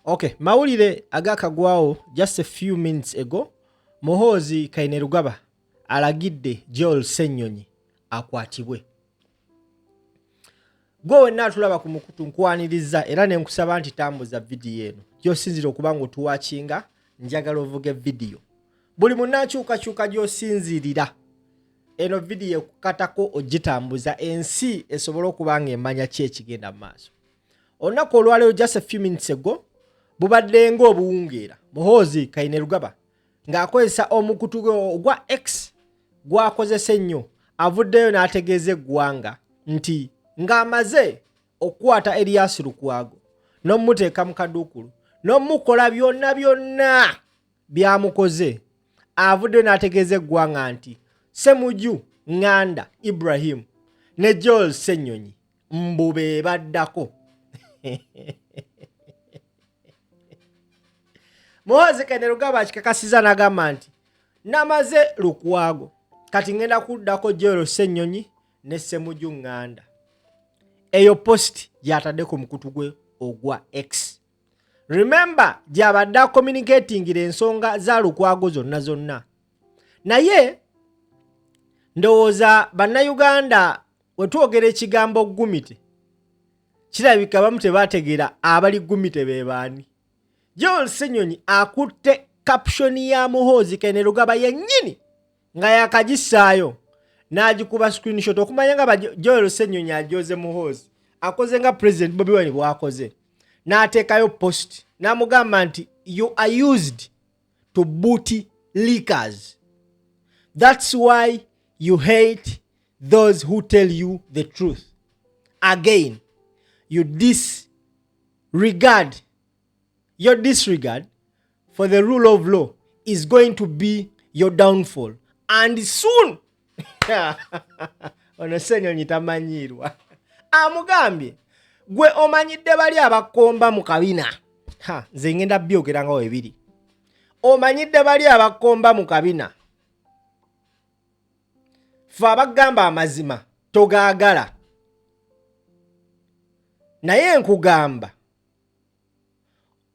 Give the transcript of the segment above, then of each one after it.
Okay, mawulire agakagwawo just a few minutes ago. Muhoozi Kainerugaba alagidde Joel Ssenyonyi akwatibwe. Gwe wenna tulaba ku mukutu nkwaniriza era ne nkusaba nti tambuza vidiyo eno. Gy'osinzira okuba ng'otuwakinga, njagala ovuge vidiyo. Buli munnakyukakyuka gy'osinzirira eno vidiyo ekukatako ogitambuza ensi esobola okuba ng'emanya ki ekigenda mu maaso. Olunaku olwaleero just a few minutes ago bubadde ng'obuwungeera Muhoozi Kainerugaba ng'akozesa omukutu gwa X gwakozesa ennyo avuddeyo n'ategeeza eggwanga nti ng'amaze okukwata Erias Lukwago n'omuteeka mu kaduukulu n'omukola byonna byonna byamukoze, avuddeyo n'ategeeza eggwanga nti Ssemujju Nganda Ibrahim ne Joel Ssenyonyi mbu be baddako. Muhoozi Kainerugaba akikakasiza n'agamba nti namaze Lukwago kati ngenda kuddako Joel Ssenyonyi ne Ssemujju Nganda. Eyo post gyatadde ku mukutu gwe ogwa X. Remember gyabadde communicating ensonga za Lukwago zonna. Naye ndowooza bannayuganda wetwogera ekigambo gumite kirabika bamu tebategeera abali gumite be baani. Joel Ssenyonyi akutte caption ya Muhoozi Kainerugaba yennyini nga yakagissaayo n'agikuba screenshot okumanya nga Joel Ssenyonyi ajoze Muhoozi akoze nga President Bobi Wine bw'akoze, n'ateekayo post n'amugamba nti you are used to booty leakers. That's why you hate those who tell you the truth. Again, your disregard for the rule of law is going to be your downfall. And soon, ono Ssenyonyi tamanyirwa. Amugambye, gwe omanyidde bali abakomba mu kabina. Nze ngenda byogera nga webiri. Omanyidde bali abakomba mu kabina. Fe abagamba amazima togaagala. Naye nkugamba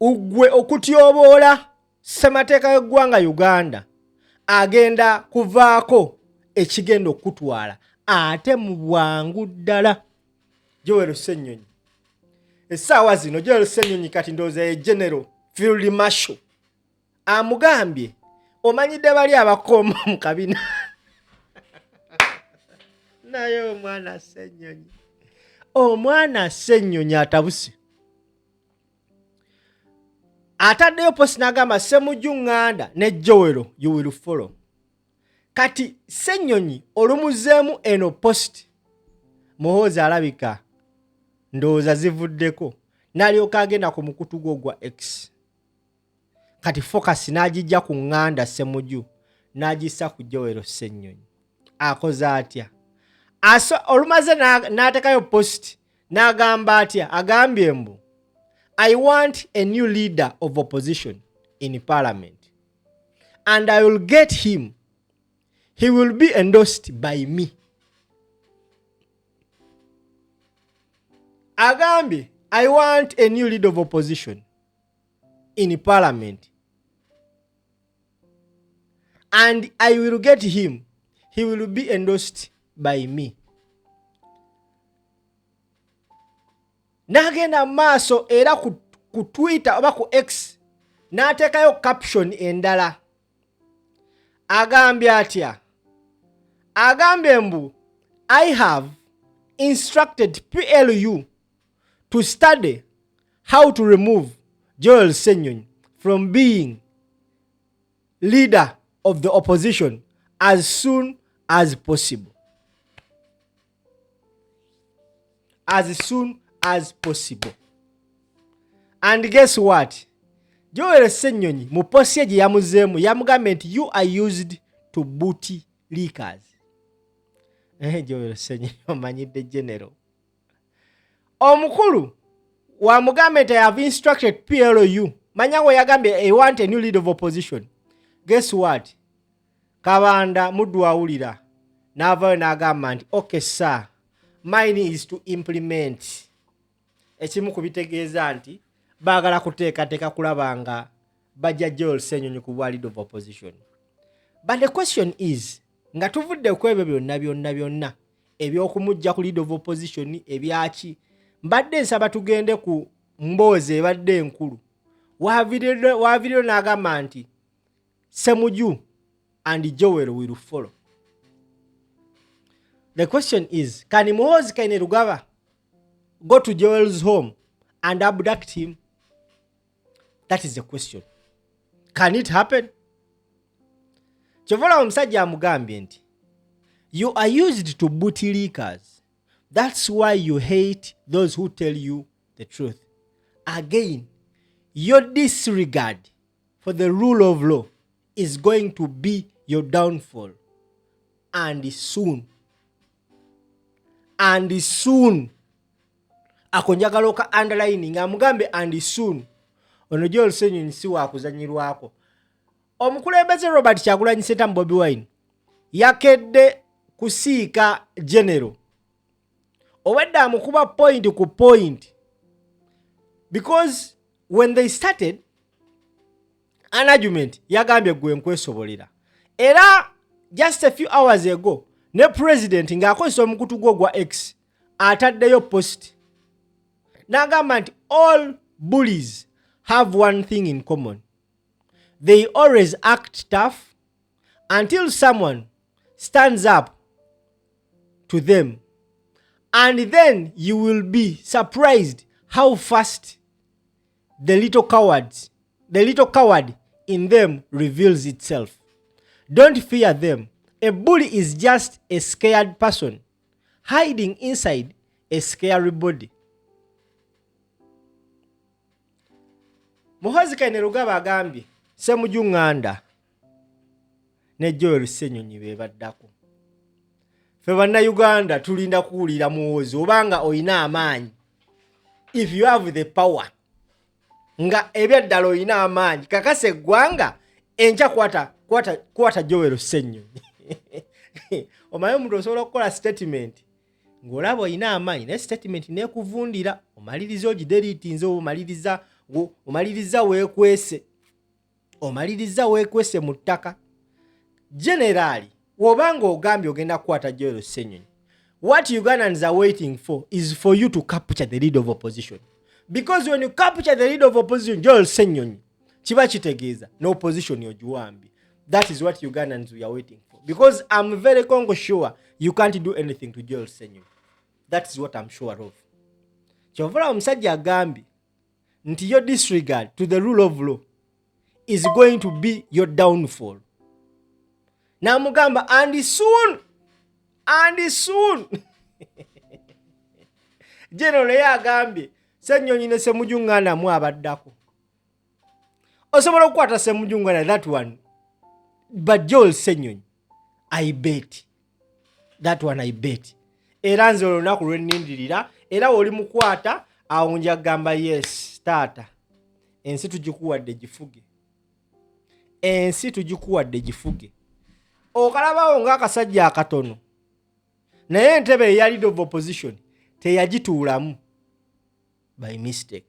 ugwe okutyoboola ssemateeka y'eggwanga Uganda agenda kuvaako ekigenda okutwala ate mu bwangu ddala. Joel Ssenyonyi essaawa zino Joel Ssenyonyi kati ndowooza ye General Field Marshal amugambye omanyidde bali abakomba mu kabina. Naye omwana Ssenyonyi atabuse ataddeyo post n'agamba Ssemujju Nganda ne Joel you will follow. Kati Ssenyonyi olumuzeemu eno post Muhoozi alabika ndowooza zivuddeko n'alyoka agenda ku mukutu gwo gwa X. Kati focus n'agijja ku Nganda Ssemujju n'agissa ku Joel Ssenyonyi. Akoze atya? Olumaze n'ateekayo post n'agamba atya? Agambye mbu I want a new leader of opposition in parliament and I will get him. He will be endorsed by me. Agambye I want a new leader of opposition in parliament and I will get him. He will be endorsed by me. N'agenda maaso era ku Twitter oba ku X n'ateekayo caption endala. Agambye atya? Agambye mbu I have instructed PLU to study how to remove Joel Ssenyonyi from being leader of the opposition as soon as possible. As soon as possible. And guess what? Joel Ssenyonyi mu posi gye yamuzeemu yamugambye nti you are used to booty leakers. Joel Ssenyonyi omanyidde General. Omukulu wamugambye nti I have instructed PLU. Manya we yagambye I want a new leader of opposition. Guess what? Kabanda muddu awulira n'avaayo n'agamba nti okay sir, mine is to implement. Ekimu kubitegeeza nti baagala kuteekateeka kulaba nga bajja Joel Ssenyonyi ku bwa leader of opposition. But the question is, nga tuvudde ku ebyo byonna eby'okumujja ku leader of opposition ebyaki, mbadde nsaba tugende ku mboozi ebadde enkulu. Waaviiriyo n'agamba nti Ssemujju and Joel will follow. The question is, can Muhoozi Kainerugaba go to Joel's home and abduct him? That is the question. Can it happen? Kyovola omusajja amugambye nti you are used to bootlickers. That's why you hate those who tell you the truth. Again, your disregard for the rule of law is going to be your downfall. And soon. And soon. Akonjagala oka underlining amugambe and soon. Ono Joel Ssenyonyi si wa kuzanyirwako. Omukulembeze Robert Kyagulanyi Ssentamu Bobi Wine yakedde kusiika general. Obadde amukuba point ku point. Because when they started an argument, yagambye gwe nkwesobolera. Era just a few hours ago, ne president ng'akozesa omukutu gwo gwa X ataddeyo post. N'agamba nti all bullies have one thing in common. They always act tough until someone stands up to them. And then you will be surprised how fast the little coward in them reveals itself. Don't fear them. A bully is just a scared person hiding inside a scary body. Muhoozi Kainerugaba agambye Ssemujju Nganda ne Joel Ssenyonyi be baddako. Ffe bannayuganda tulinda kuwulira Muhoozi obanga oyina amaanyi. If you have the power. Nga ebyaddala oyina amaanyi. Kakasa eggwanga enkya kwata Joel Ssenyonyi. Omanyi omuntu osobola okukola statement ng'olaba oyina amaanyi naye statement neekuvundira omaliriza ogideriitinze omaliriza weekwese mu ttaka. Generally, wobanga ogambye ogenda kukwata Joel Ssenyonyi, what Ugandans are waiting for is for you to capture the leader of opposition. Because when you capture the leader of opposition, Joel Ssenyonyi, kiba kitegeeza no opposition yogiwambi. That is what Ugandans we are waiting for. Because I'm very sure you can't do anything to Joel Ssenyonyi. That is what I'm sure of. Kyovola omusajja agambye nti your disregard to the rule of law is going to be your downfall. Namugamba and soon. General yagambye Ssenyonyi ne Ssemujju Nganda mu abaddako. Osobola okukwata Ssemujju Nganda that one. But Joel Ssenyonyi, I bet. That one I bet. Era nze olunaku lwennindirira era oli mukwata awo njagamba yes taata. Ensi tugikuwadde gifuge. Okalabawo ng'akasajja akatono. Naye entebe eya leader of opposition teyagituulamu by mistake.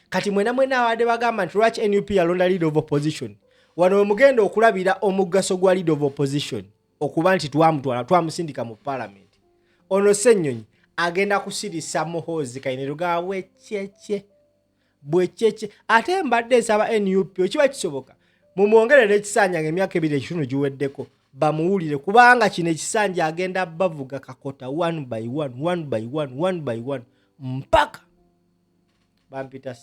Kati mwena abadde bagamba nti lwaki NUP yalonda leader of opposition. Wano mugenda okulabira omugaso gwa leader of opposition okuba nti twamusindika mu parliament. Ono Ssenyonyi agenda kusirisa Muhoozi Kainerugaba bwekye ate mbadde nsaba NUP kiba kisoboka mumwongerere ekisanja ng'emyaka 2 giweddeko bamuwulire kubanga kino ekisanja agenda bavuga kakota one by one mpaka bampita